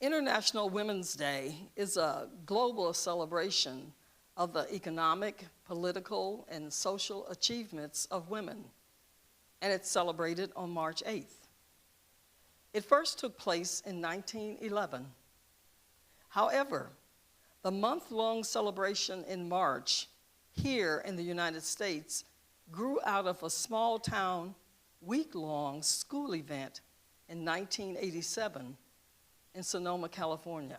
International Women's Day is a global celebration of the economic, political, and social achievements of women, and it's celebrated on March 8th. It first took place in 1911. However, the month-long celebration in March here in the United States grew out of a small-town, week-long school event in 1987 in Sonoma, California.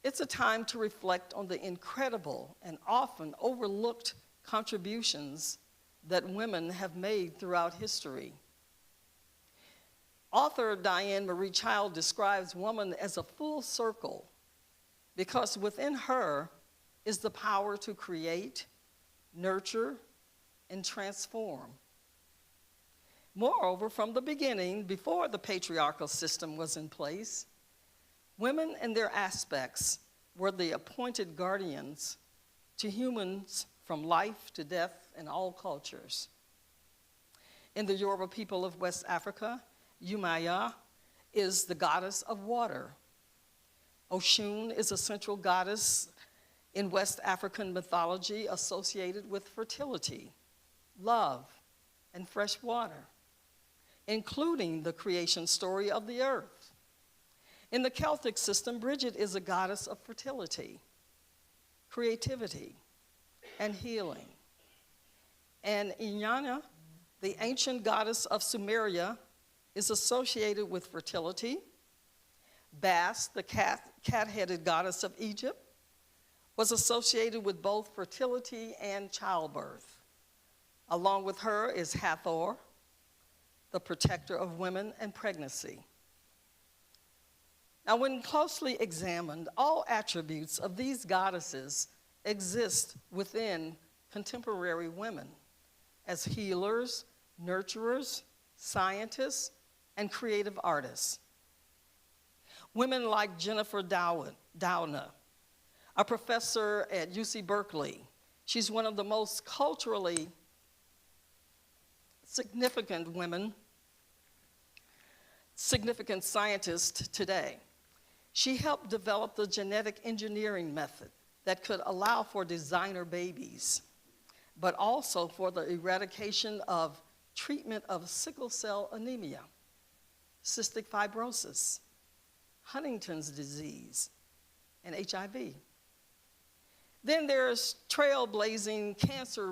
It's a time to reflect on the incredible and often overlooked contributions that women have made throughout history. Author Diane Marie Child describes woman as a full circle because within her is the power to create, nurture, and transform. Moreover, from the beginning, before the patriarchal system was in place, women and their aspects were the appointed guardians to humans from life to death in all cultures. In the Yoruba people of West Africa, Umaya is the goddess of water. Oshun is a central goddess in West African mythology associated with fertility, love, and fresh water, including the creation story of the earth. In the Celtic system, Bridget is a goddess of fertility, creativity, and healing. And Inyana, the ancient goddess of Sumeria, is associated with fertility. Bast, the cat-headed goddess of Egypt, was associated with both fertility and childbirth. Along with her is Hathor, the protector of women and pregnancy. Now, when closely examined, all attributes of these goddesses exist within contemporary women as healers, nurturers, scientists, and creative artists. Women like Jennifer Doudna, a professor at UC Berkeley. She's one of the most culturally significant scientists today. She helped develop the genetic engineering method that could allow for designer babies, but also for the eradication of treatment of sickle cell anemia, cystic fibrosis, Huntington's disease, and HIV. Then there's trailblazing cancer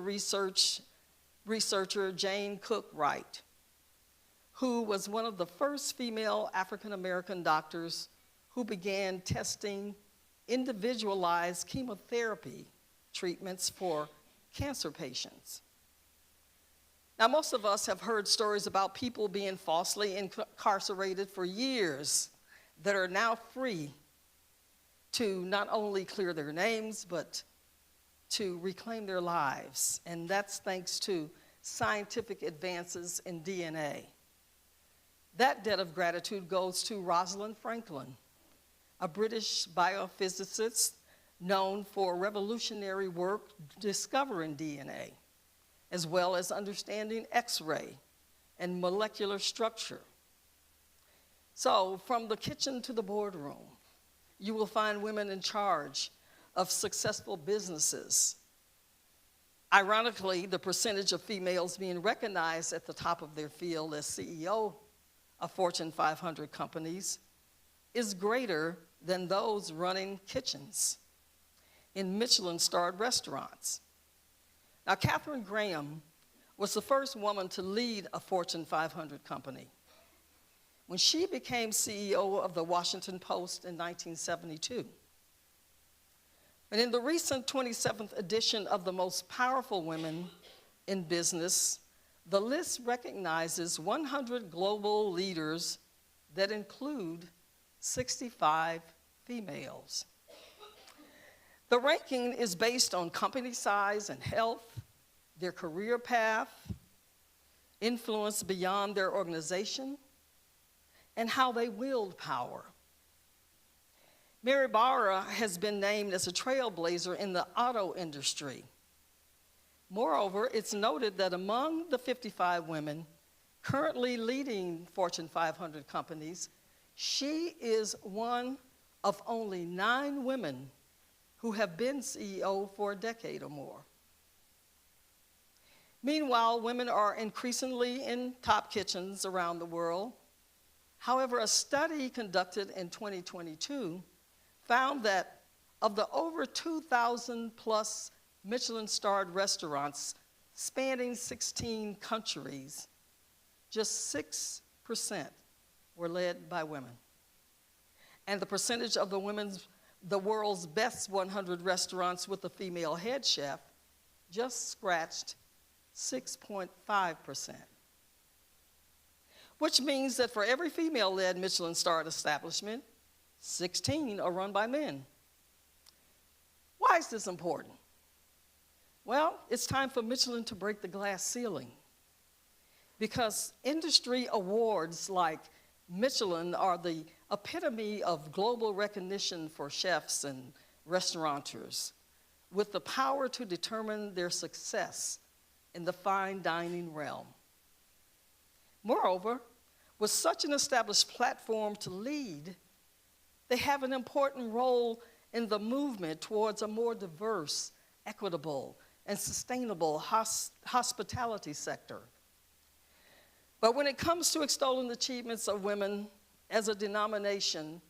researcher Jane Cook Wright, who was one of the first female African-American doctors who began testing individualized chemotherapy treatments for cancer patients. Now, most of us have heard stories about people being falsely incarcerated for years that are now free to not only clear their names, but to reclaim their lives. And that's thanks to scientific advances in DNA. That debt of gratitude goes to Rosalind Franklin, a British biophysicist known for revolutionary work discovering DNA, as well as understanding X-ray and molecular structure. So, from the kitchen to the boardroom, you will find women in charge of successful businesses. Ironically, the percentage of females being recognized at the top of their field as CEO of Fortune 500 companies is greater than those running kitchens in Michelin-starred restaurants. Now, Katharine Graham was the first woman to lead a Fortune 500 company. When she became CEO of the Washington Post in 1972. And in the recent 27th edition of the Most Powerful Women in Business, the list recognizes 100 global leaders that include 65 females. The ranking is based on company size and health, their career path, influence beyond their organization, and how they wield power. Mary Barra has been named as a trailblazer in the auto industry. Moreover, it's noted that among the 55 women currently leading Fortune 500 companies, She is one of only 9 women who have been CEO for a decade or more. Meanwhile, women are increasingly in top kitchens around the world. However, a study conducted in 2022 found that of the over 2,000 plus Michelin-starred restaurants spanning 16 countries, just 6% were led by women. And the percentage of the world's best 100 restaurants with a female head chef just scratched 6.5%. Which means that for every female-led Michelin-starred establishment, 16 are run by men. Why is this important? Well, it's time for Michelin to break the glass ceiling, because industry awards like Michelin are the epitome of global recognition for chefs and restaurateurs, with the power to determine their success in the fine dining realm. Moreover, with such an established platform to lead, they have an important role in the movement towards a more diverse, equitable, and sustainable hospitality sector. But when it comes to extolling the achievements of women as a denomination,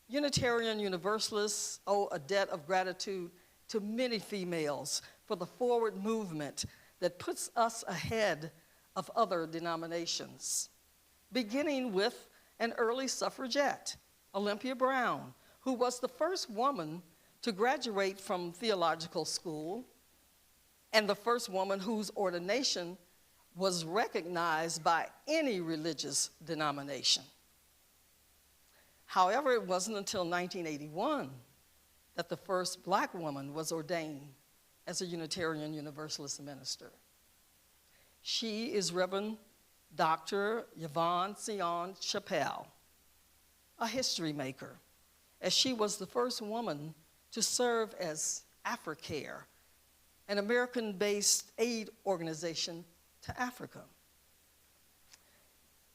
Unitarian Universalists owe a debt of gratitude to many females for the forward movement that puts us ahead of other denominations, beginning with an early suffragette, Olympia Brown, who was the first woman to graduate from theological school and the first woman whose ordination was recognized by any religious denomination. However, it wasn't until 1981 that the first Black woman was ordained as a Unitarian Universalist minister. She is Reverend Dr. Yvonne Sion Chappelle, a history maker, as she was the first woman to serve as AfriCare, an American-based aid organization to Africa.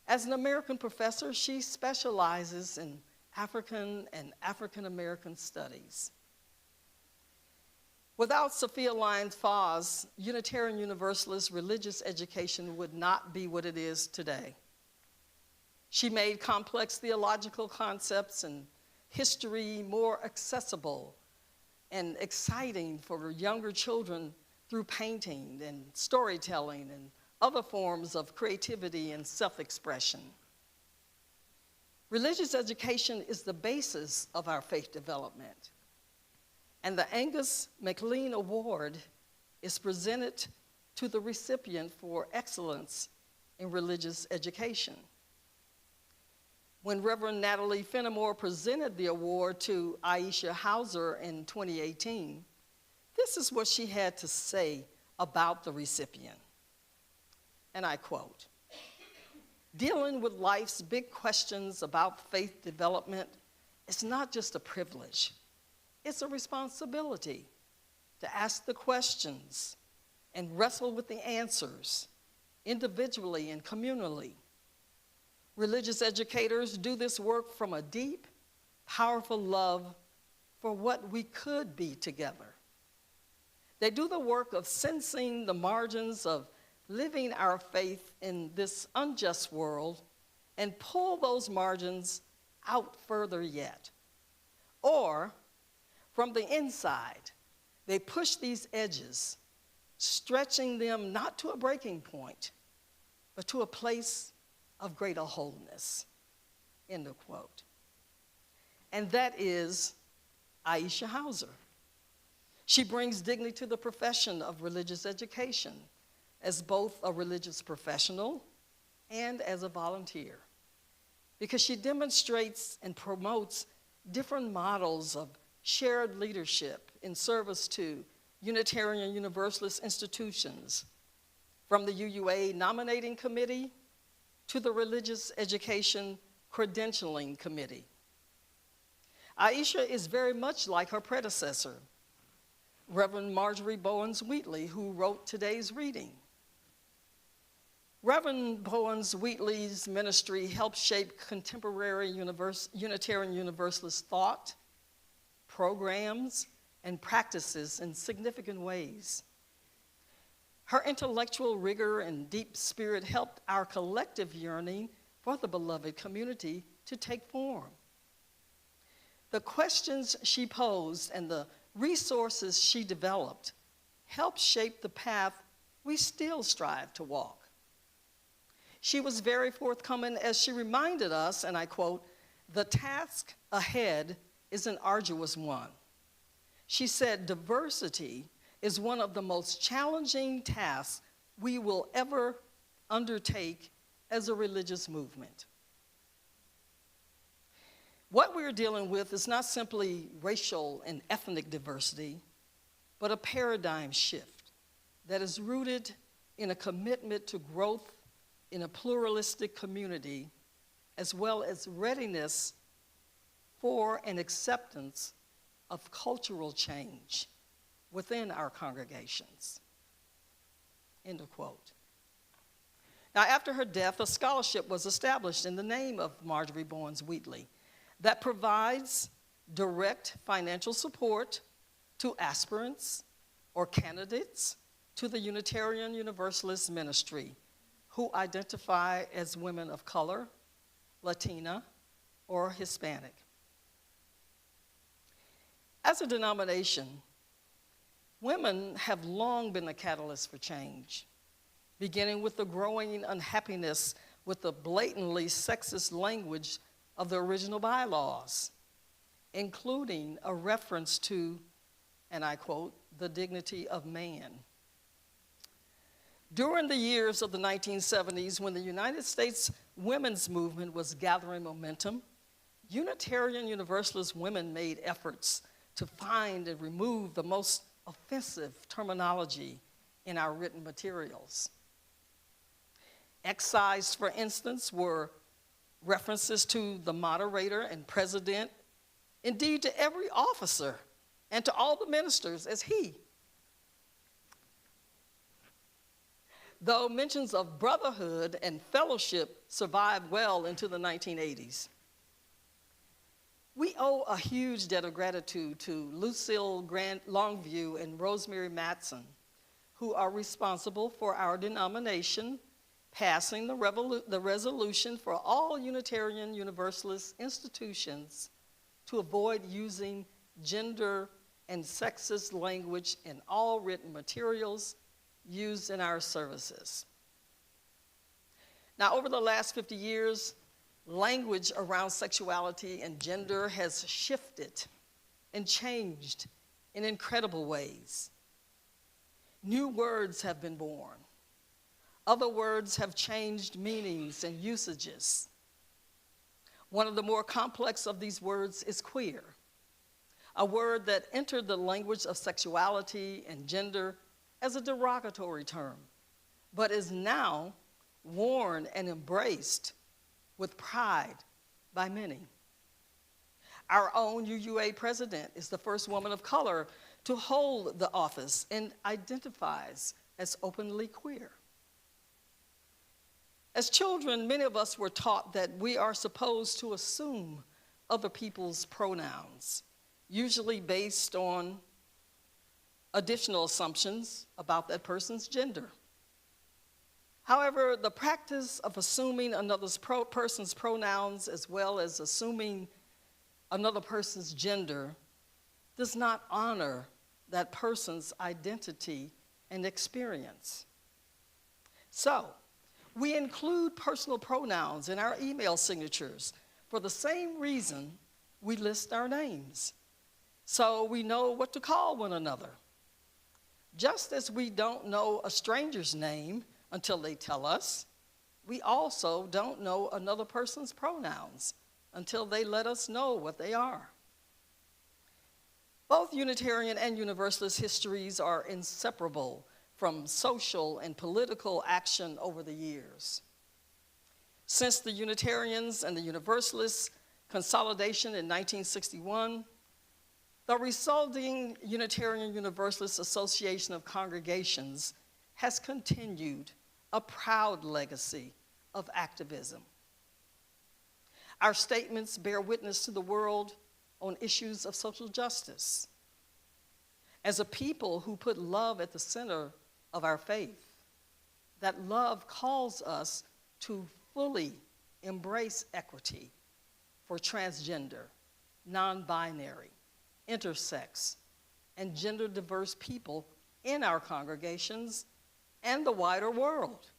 As an American professor, she specializes in African and African-American studies. Without Sophia Lyons-Faw's Unitarian Universalist religious education would not be what it is today. She made complex theological concepts and history more accessible and exciting for younger children through painting and storytelling and other forms of creativity and self-expression. Religious education is the basis of our faith development. And the Angus MacLean Award is presented to the recipient for excellence in religious education. When Reverend Natalie Fenimore presented the award to Aisha Hauser in 2018, this is what she had to say about the recipient. And I quote, "Dealing with life's big questions about faith development is not just a privilege. It's a responsibility to ask the questions and wrestle with the answers individually and communally. Religious educators do this work from a deep, powerful love for what we could be together. They do the work of sensing the margins of living our faith in this unjust world and pull those margins out further yet. Or, from the inside, they push these edges, stretching them not to a breaking point, but to a place of greater wholeness," end of quote. And that is Aisha Hauser. She brings dignity to the profession of religious education as both a religious professional and as a volunteer, because she demonstrates and promotes different models of shared leadership in service to Unitarian Universalist institutions, from the UUA nominating committee to the Religious Education Credentialing Committee. Aisha is very much like her predecessor, Reverend Marjorie Bowens Wheatley, who wrote today's reading. Reverend Bowens Wheatley's ministry helped shape contemporary Unitarian Universalist thought, programs, and practices in significant ways. Her intellectual rigor and deep spirit helped our collective yearning for the beloved community to take form. The questions she posed and the resources she developed helped shape the path we still strive to walk. She was very forthcoming as she reminded us, and I quote, "The task ahead is an arduous one." She said, "Diversity is one of the most challenging tasks we will ever undertake as a religious movement." What we're dealing with is not simply racial and ethnic diversity, but a paradigm shift that is rooted in a commitment to growth in a pluralistic community, as well as readiness for an acceptance of cultural change within our congregations. End of quote. Now, after her death, a scholarship was established in the name of Marjorie Bowens Wheatley that provides direct financial support to aspirants or candidates to the Unitarian Universalist ministry who identify as women of color, Latina, or Hispanic. As a denomination, women have long been a catalyst for change, beginning with the growing unhappiness with the blatantly sexist language of the original bylaws, including a reference to, and I quote, "the dignity of man." During the years of the 1970s, when the United States women's movement was gathering momentum, Unitarian Universalist women made efforts to find and remove the most offensive terminology in our written materials. Excised, for instance, were references to the moderator and president, indeed to every officer and to all the ministers as he. Though mentions of brotherhood and fellowship survived well into the 1980s. We owe a huge debt of gratitude to Lucille Grant Longview and Rosemary Matson, who are responsible for our denomination passing the resolution for all Unitarian Universalist institutions to avoid using gender and sexist language in all written materials used in our services. Now, over the last 50 years, language around sexuality and gender has shifted and changed in incredible ways. New words have been born. Other words have changed meanings and usages. One of the more complex of these words is queer, a word that entered the language of sexuality and gender as a derogatory term, but is now worn and embraced with pride by many. Our own UUA president is the first woman of color to hold the office and identifies as openly queer. As children, many of us were taught that we are supposed to assume other people's pronouns, usually based on additional assumptions about that person's gender. However, the practice of assuming another person's pronouns as well as assuming another person's gender does not honor that person's identity and experience. So, we include personal pronouns in our email signatures for the same reason we list our names, so we know what to call one another. Just as we don't know a stranger's name until they tell us, we also don't know another person's pronouns until they let us know what they are. Both Unitarian and Universalist histories are inseparable from social and political action over the years. Since the Unitarians and the Universalists' consolidation in 1961, the resulting Unitarian Universalist Association of Congregations has continued a proud legacy of activism. Our statements bear witness to the world on issues of social justice. As a people who put love at the center of our faith, that love calls us to fully embrace equity for transgender, non-binary, intersex, and gender-diverse people in our congregations and the wider world.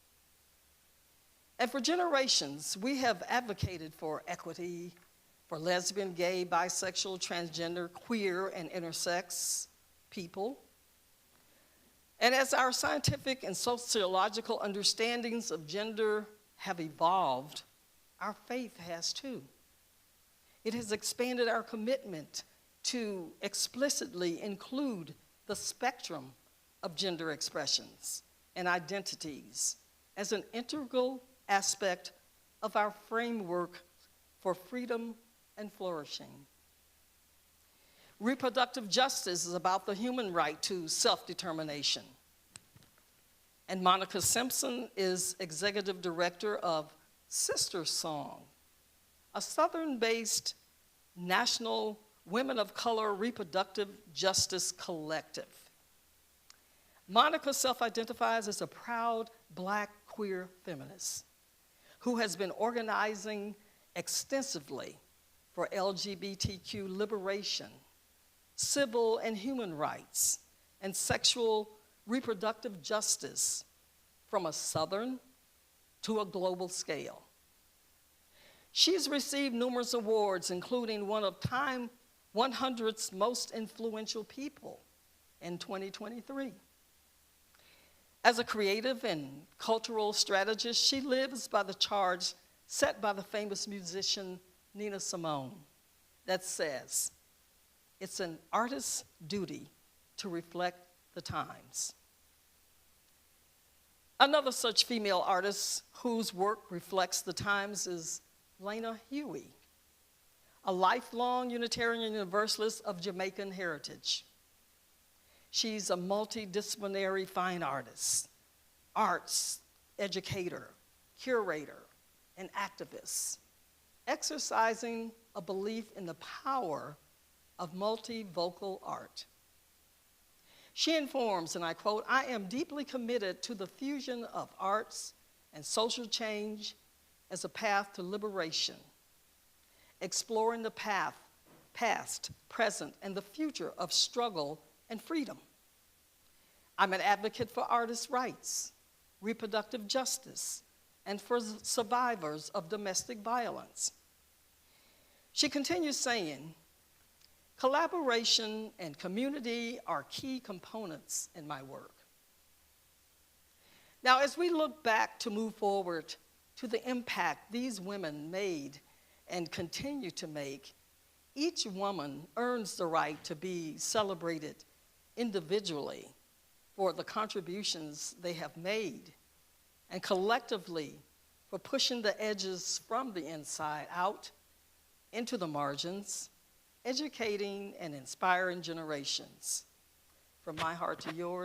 And for generations, we have advocated for equity for lesbian, gay, bisexual, transgender, queer, and intersex people. And as our scientific and sociological understandings of gender have evolved, our faith has too. It has expanded our commitment to explicitly include the spectrum of gender expressions and identities as an integral aspect of our framework for freedom and flourishing. Reproductive justice is about the human right to self-determination. And Monica Simpson is executive director of Sister Song, a Southern-based national women of color reproductive justice collective. Monica self-identifies as a proud Black queer feminist who has been organizing extensively for LGBTQ liberation, civil and human rights, and sexual reproductive justice from a Southern to a global scale. She's received numerous awards, including one of Time 100's most influential people in 2023. As a creative and cultural strategist, she lives by the charge set by the famous musician Nina Simone that says, "It's an artist's duty to reflect the times." Another such female artist whose work reflects the times is Lena Huey, a lifelong Unitarian Universalist of Jamaican heritage. She's a multidisciplinary fine artist, arts educator, curator, and activist, exercising a belief in the power of multivocal art. She informs, and I quote, "I am deeply committed to the fusion of arts and social change as a path to liberation, exploring the past, present, and the future of struggle and freedom. I'm an advocate for artists' rights, reproductive justice, and for survivors of domestic violence." She continues saying, "Collaboration and community are key components in my work." Now, as we look back to move forward to the impact these women made and continue to make, each woman earns the right to be celebrated individually for the contributions they have made, and collectively for pushing the edges from the inside out into the margins, educating and inspiring generations. From my heart to yours.